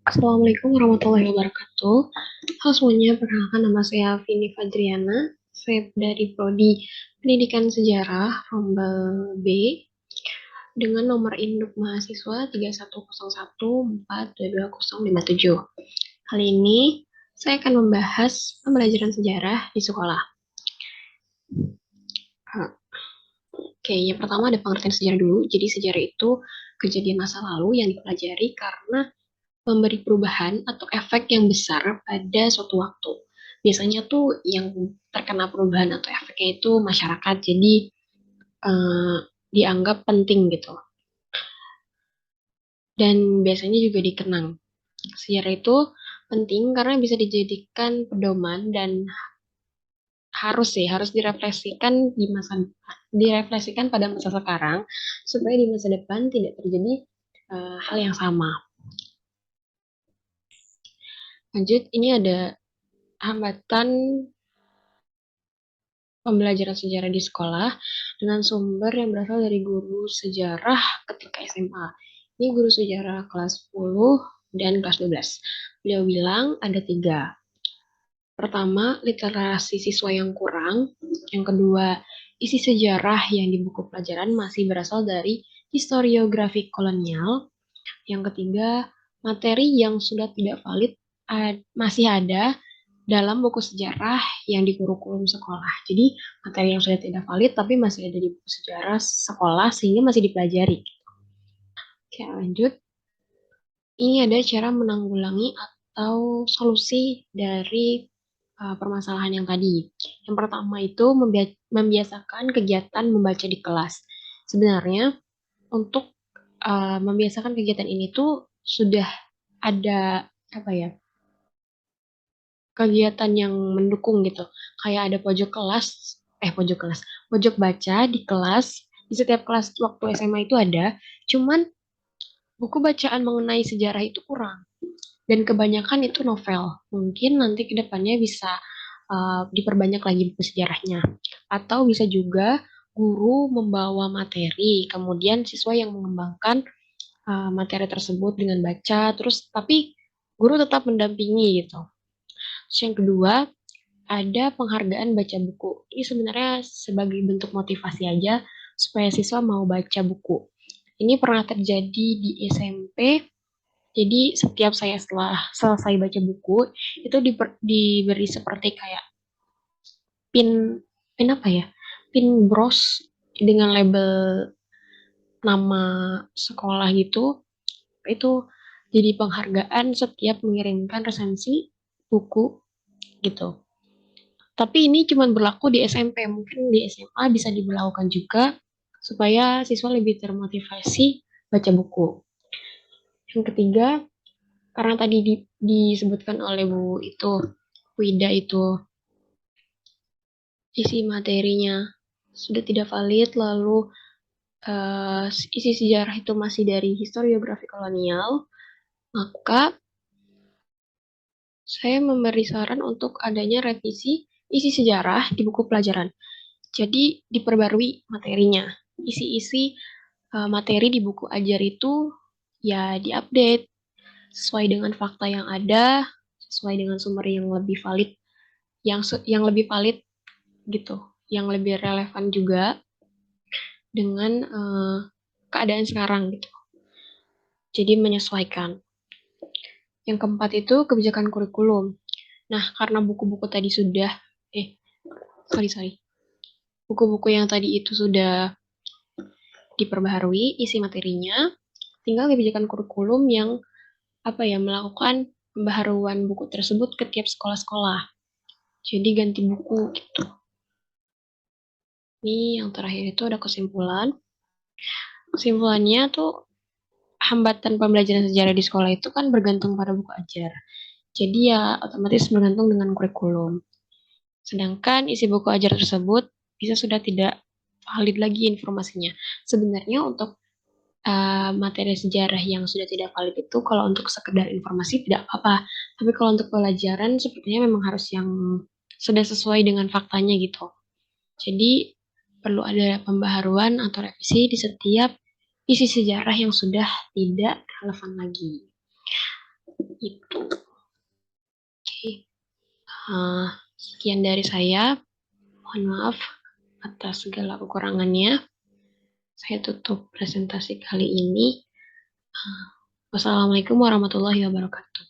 Assalamualaikum warahmatullahi wabarakatuh. Halo semuanya, perkenalkan nama saya Vini Fadriana. Saya dari Prodi Pendidikan Sejarah Rombel B dengan nomor induk mahasiswa 31014220057. Kali ini saya akan membahas pembelajaran sejarah di sekolah. Oke, yang pertama ada pengertian sejarah dulu. Jadi sejarah itu kejadian masa lalu yang dipelajari karena memberi perubahan atau efek yang besar pada suatu waktu. Biasanya tuh yang terkena perubahan atau efeknya itu masyarakat, jadi eh, dianggap penting gitu. Dan biasanya juga dikenang. Sejarah itu penting karena bisa dijadikan pedoman dan harus direfleksikan direfleksikan pada masa sekarang supaya di masa depan tidak terjadi hal yang sama. Lanjut, ini ada hambatan pembelajaran sejarah di sekolah dengan sumber yang berasal dari guru sejarah ketika SMA. Ini guru sejarah kelas 10 dan kelas 12. Beliau bilang ada tiga. Pertama, literasi siswa yang kurang. Yang kedua, isi sejarah yang di buku pelajaran masih berasal dari historiografi kolonial. Yang ketiga, materi yang sudah tidak valid masih ada dalam buku sejarah yang di kurikulum sekolah. Jadi materi yang sudah tidak valid tapi masih ada di buku sejarah sekolah sehingga masih dipelajari. Oke, lanjut. Ini ada cara menanggulangi atau solusi dari permasalahan yang tadi. Yang pertama itu membiasakan kegiatan membaca di kelas. Sebenarnya untuk membiasakan kegiatan ini tuh sudah ada apa ya, kegiatan yang mendukung gitu. Kayak ada pojok baca di kelas. Di setiap kelas waktu SMA itu ada, cuman buku bacaan mengenai sejarah itu kurang. Dan kebanyakan itu novel. Mungkin nanti ke depannya bisa diperbanyak lagi buku sejarahnya. Atau bisa juga guru membawa materi, kemudian siswa yang mengembangkan materi tersebut dengan baca, terus tapi guru tetap mendampingi gitu. Terus yang kedua, ada penghargaan baca buku. Ini sebenarnya sebagai bentuk motivasi aja supaya siswa mau baca buku. Ini pernah terjadi di SMP. Jadi setiap saya setelah selesai baca buku, itu diberi seperti kayak pin pin apa ya? Pin bros dengan label nama sekolah gitu. Itu jadi penghargaan setiap mengirimkan resensi buku gitu. Tapi ini cuma berlaku di SMP, mungkin di SMA bisa diberlakukan juga supaya siswa lebih termotivasi baca buku. Yang ketiga, karena tadi disebutkan oleh Bu itu, Wida itu isi materinya sudah tidak valid, lalu isi sejarah itu masih dari historiografi kolonial, maka saya memberi saran untuk adanya revisi isi sejarah di buku pelajaran. Jadi diperbarui materinya. Isi-isi materi di buku ajar itu ya diupdate sesuai dengan fakta yang ada, sesuai dengan sumber yang lebih valid, yang lebih valid gitu, yang lebih relevan juga dengan keadaan sekarang gitu. Jadi menyesuaikan. Yang keempat itu kebijakan kurikulum. Nah, karena buku-buku tadi sudah sorry. Buku-buku yang tadi itu sudah diperbaharui isi materinya, tinggal kebijakan kurikulum yang melakukan pembaharuan buku tersebut ke tiap sekolah-sekolah. Jadi ganti buku gitu. Ini yang terakhir itu ada kesimpulan. Kesimpulannya tuh hambatan pembelajaran sejarah di sekolah itu kan bergantung pada buku ajar. Jadi ya otomatis bergantung dengan kurikulum. Sedangkan isi buku ajar tersebut bisa sudah tidak valid lagi informasinya. Sebenarnya untuk materi sejarah yang sudah tidak valid itu kalau untuk sekedar informasi tidak apa-apa. Tapi kalau untuk pelajaran sepertinya memang harus yang sudah sesuai dengan faktanya gitu. Jadi perlu ada pembaharuan atau revisi di setiap isi sejarah yang sudah tidak relevan lagi. Itu. Oke. Ah, sekian dari saya. Mohon maaf atas segala kekurangannya. Saya tutup presentasi kali ini. Wassalamualaikum warahmatullahi wabarakatuh.